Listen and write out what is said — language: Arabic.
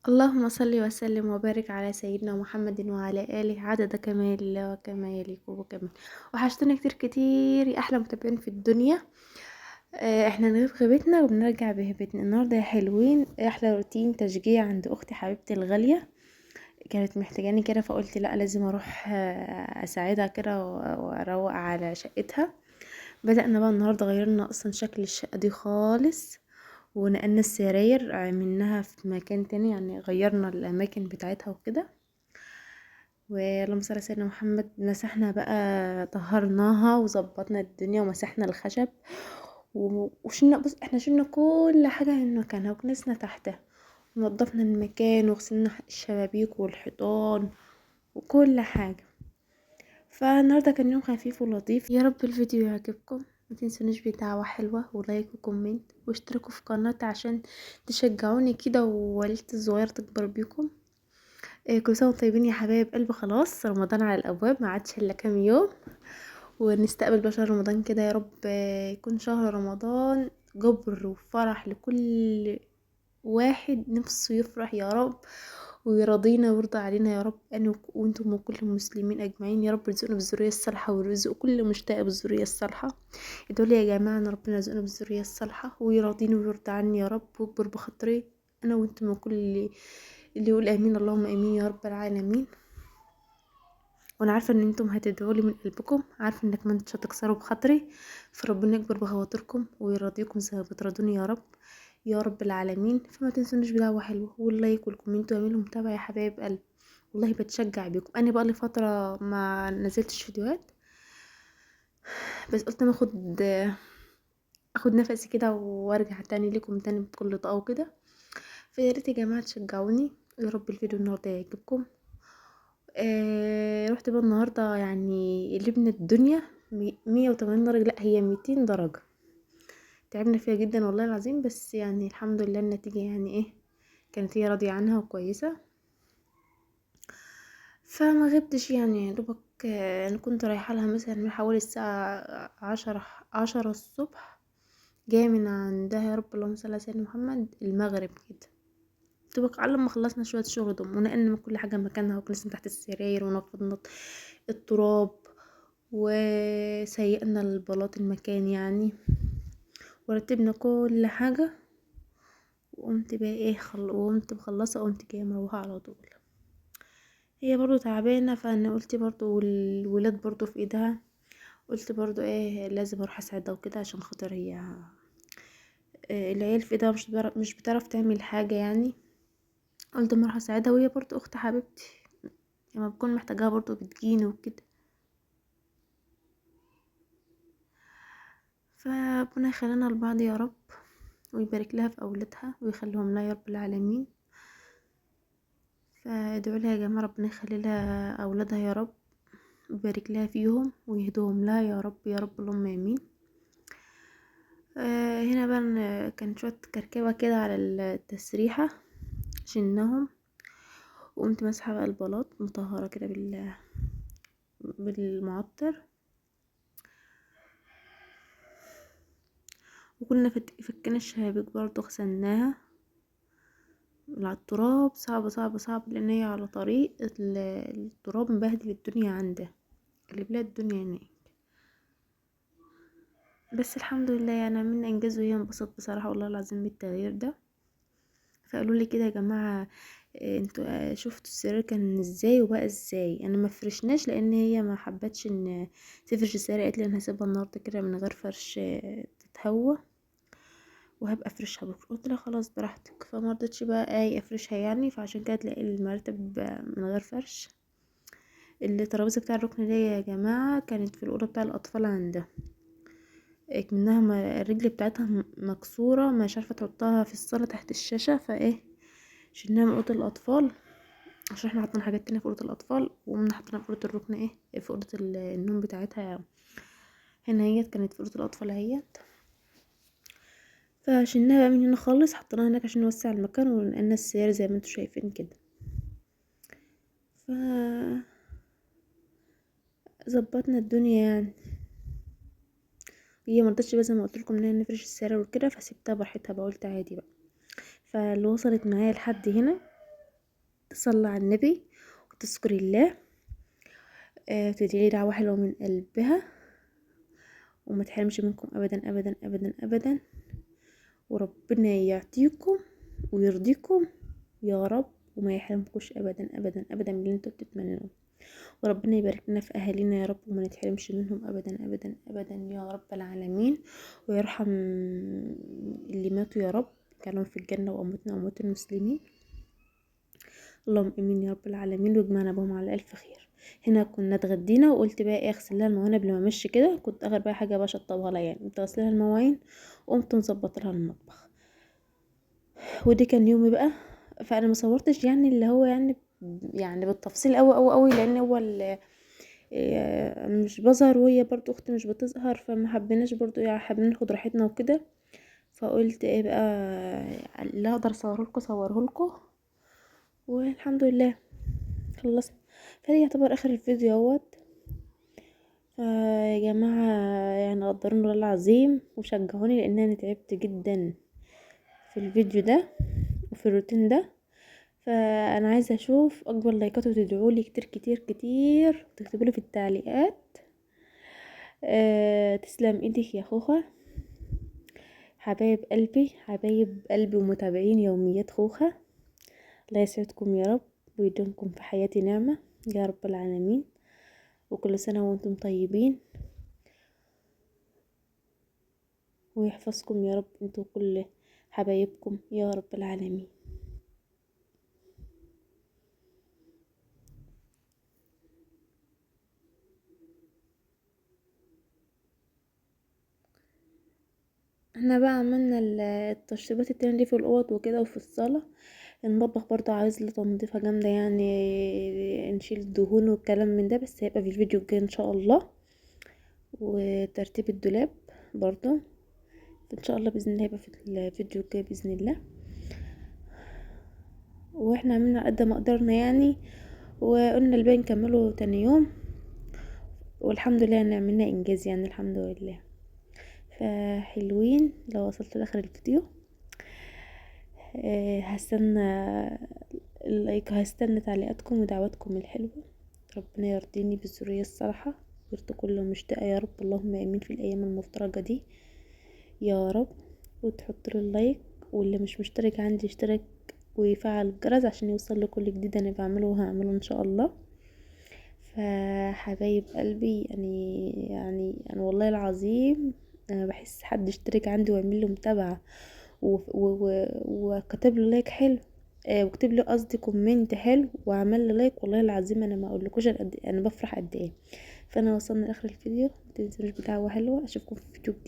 اللهم صل وسلم وبارك على سيدنا محمد وعلى آله عدد كمال الله وكما يليق وكمال. وحشتنا كتير كتير يا أحلى متابعين في الدنيا. احنا نغيب غيبتنا وبنرجع بهبتنا النهارده يا حلوين. احلى روتين تشجيع عند اختي حبيبتي الغالية، كانت محتاجاني كده فقلت لا لازم اروح اساعدها كده واروق على شقتها. بدأنا بقى النهارده، غيرنا اصلا شكل الشقة دي خالص ونقلنا السراير منها في مكان تاني، يعني غيرنا الاماكن بتاعتها وكده. ولما صلى على سيدنا محمد مسحنا بقى، طهرناها وظبطنا الدنيا ومسحنا الخشب وشلنا، بص احنا شلنا كل حاجة من مكانها وكنسنا تحتها ونضفنا المكان وغسلنا الشبابيك والحيطان وكل حاجة. فالنهاردة كان يوم خفيف ولطيف. يا رب الفيديو يعجبكم، ما تنسونيش بدعوة حلوة ولايك وكومنت واشتركوا في قناتي عشان تشجعوني كده ووالدتي الصغيرة تكبر بيكم. كل سنة وانتم طيبين يا حبايب قلبي، خلاص رمضان على الابواب، ما عادش الا كام يوم ونستقبل بقى شهر رمضان كده. يا رب يكون شهر رمضان جبر وفرح لكل واحد نفسه يفرح يا رب، ويرضينا ويرضى علينا يا رب، انا وانتم وكل المسلمين اجمعين. يا رب يرزقنا بالذريه الصالحه ويرزق كل مشتاق بالذريه الصالحه. ادعوا لي يا جماعه ان ربنا يرزقنا بالذريه الصالحه ويرضيني ويرضى عني يا رب، ويكبر بخاطري انا وانتم وكل اللي يقول امين اللهم امين يا رب العالمين. وانا عارفه ان انتم هتدعوا لي من قلبكم، عارفه انك ما انتش هتكسروا بخاطري، فربنا يكبر بخواطركم ويرضيكم زي ما بترضوني يا رب يا رب العالمين. فما تنسونيش بدعوه حلوه واللايك والكومنت واعملوا متابعه يا حبايب قلب، والله بتشجع بيكم. انا بقى لي فتره ما نزلتش فيديوهات، بس قلت ما اخد نفسي كده وارجع تاني لكم تاني بكل طاقه وكده. فيا ريت يا جماعه تشجعوني، يا رب الفيديو النهارده يعجبكم. رحت بقى النهارده يعني قلبنا الدنيا 180 درجة، لا هي 200 درجة. تعبنا فيها جدا والله العظيم، بس يعني الحمد لله النتيجة يعني ايه، كانت هي راضية عنها وكويسة. فما غبتش يعني يا دوبك. انا كنت رايحة لها مثلا من حوالي الساعة 10 الصبح، جاية من عندها يا رب اللهم صل على سيدنا محمد المغرب كده. دوبك على ما خلصنا شوية شغل دم ونقلنا من كل حاجة مكانها وكنسنا تحت السراير ونفضنا التراب وسيقنا البلاط المكان يعني، ورتبنا كل حاجة. وقمت بقى ايه وقمت مخلصة، قمت جاية مروحة على طول. هي برضو تعبانة، فانا قلت برضو والولاد برضو في ايدها، قلت برضو ايه لازم اروح اساعدها وكده عشان خاطر هي العيال في ايدها مش بتعرف تعمل حاجة يعني. قلت اما اروح اساعدها، وهي برضو اخت حبيبتي لما بكون محتاجاها برضو بتجيني وكده. فربنا يخلينا لبعض يا رب، ويبارك لها في اولادها ويخليهم لها يا رب العالمين. فادعوا لها يا جماعه ربنا يخلي لها اولادها يا رب، ويبارك لها فيهم ويهدوهم لها يا رب يا رب اللهم امين. هنا بقى كان شويه كركبه كده على التسريحه شلناهم، وقمت مسحه بقى البلاط مطهره كده بالمعطر. وكنا فكنا الشبابيك برضه غسلناها. على التراب صعب صعب صعب، لان هي على طريق التراب مبهدل الدنيا عنده، اللي بلاد الدنيا هناك. بس الحمد لله يعني من انجاز، وهي انبسطت بصراحه والله العظيم بالتغيير ده. فقالوا لي كده يا جماعه انتوا شفتوا السرير كان ازاي وبقى ازاي. انا ما فرشناش لان هي ما حبتش ان تفرش السرير، قالت لي انا هسيبها النهارده كده من غير فرش تتهوى وهبقى افرشها بكره. قلت لها خلاص براحتك، فما رضتش بقى افرشها يعني، فعشان كده تلاقي المرتب من غير فرش. الترابيزه بتاع الركن دي يا جماعه كانت في الاوضه بتاع الاطفال عندها، منها الرجل بتاعتها مكسوره، مش عارفه تحطها في الصاله تحت الشاشه، شلناها من اوضه الاطفال عشان احنا حطينا حاجات تانية في اوضه الاطفال، وقمنا حطينا في اوضه الركن في اوضه النوم بتاعتها. هنا هي كانت في اوضه الاطفال اهيت، فشلناها بقى من هنا خالص، حطيناها هناك عشان نوسع المكان ونقلنا السير زي ما انتوا شايفين كده. ف ظبطنا الدنيا يعني. هي مرضتش بقى زي ما قلت لكم ان هي نفرش السراير وكده، فسيبتها براحتها بقى، قلت عادي بقى. فاللي وصلت معايا لحد هنا تصلي على النبي وتذكر الله، وتدعي دعوة حلوة من قلبها، وما تحرمش منكم ابدا ابدا ابدا ابدا، وربنا يعطيكم ويرضيكم يا رب، وما يحرمكوش ابدا ابدا ابدا من اللي انتوا بتتمنوه، وربنا يبارك لنا في اهالينا يا رب، وما نتحرمش منهم ابدا ابدا ابدا يا رب العالمين، ويرحم اللي ماتوا يا رب، كانوا في الجنة واموتنا واموت المسلمين، اللهم امين يا رب العالمين، واجمعنا بهم على الف خير. هنا كنا اتغدينا، وقلت بقى ايه اغسل لها المواعين قبل ما امشي كده، كنت اخر بقى حاجه بقى شطبها لها، يعني كنت اغسل لها المواعين وقمت مظبط لها المطبخ، ودي كان يومي بقى. فانا ما صورتش يعني اللي هو يعني بالتفصيل قوي قوي قوي، لان هو مش بظهر، وهي برضو اختي مش بتظهر، فما حبيناش برضو يعني حابين ناخد راحتنا وكده، فقلت ايه بقى اللي اقدر اصوره لكم صوره لكم، والحمد لله خلصنا. فدي يعتبر اخر الفيديو اهوت. يا جماعة يعني قدروني والله العظيم وشجعوني، لان انا تعبت جدا في الفيديو ده وفي الروتين ده، فانا عايزه اشوف اكبر لايكات، وتدعولي كتير كتير كتير، وتكتبولي في التعليقات. تسلم ايدك يا خوخة، حبايب قلبي حبايب قلبي ومتابعين يوميات خوخة، الله يسعدكم يا رب، ويدومكم في حياتي نعمة يا رب العالمين، وكل سنة وانتم طيبين، ويحفظكم يا رب انتوا كل حبايبكم يا رب العالمين. احنا بقى عملنا التشطيبات التانية دي في الاوض وكده وفي الصالة. المطبخ برضه عايز له تنظيفة جامدة، يعني نشيل الدهون والكلام من ده، بس هيبقى في الفيديو الجاي ان شاء الله. وترتيب الدولاب برضه ان شاء الله باذن الله هيبقى في الفيديو الجاي باذن الله. واحنا عملنا قد ما قدرنا يعني، وقلنا الباقي نكمله تاني يوم، والحمد لله ان عملنا انجاز يعني الحمد لله. فحلوين لو وصلت لاخر الفيديو. هستنى اللايك، هستنى تعليقاتكم ودعواتكم الحلوة، ربنا يرضيني بالذرية الصالحة، ويرضي كل مشتاقة يا رب، اللهم امين في الايام المفترجة دي يا رب. وتحط له اللايك، واللي مش مشترك عندي يشترك ويفعل الجرس عشان يوصل له كل جديد انا بعمله وهعمله ان شاء الله. فحبايب قلبي يعني انا والله العظيم انا بحس حد اشترك عندي ويعمل له متابعة وكتب له لايك حلو، وكتب له قصدي كومنت حلو وعمل لي لايك، والله العظيم انا ما اقولكوش انا بفرح قد ايه. فانا وصلنا لاخر الفيديو، متنسوش بدعوة حلوة، اشوفكم في فيديو جديد.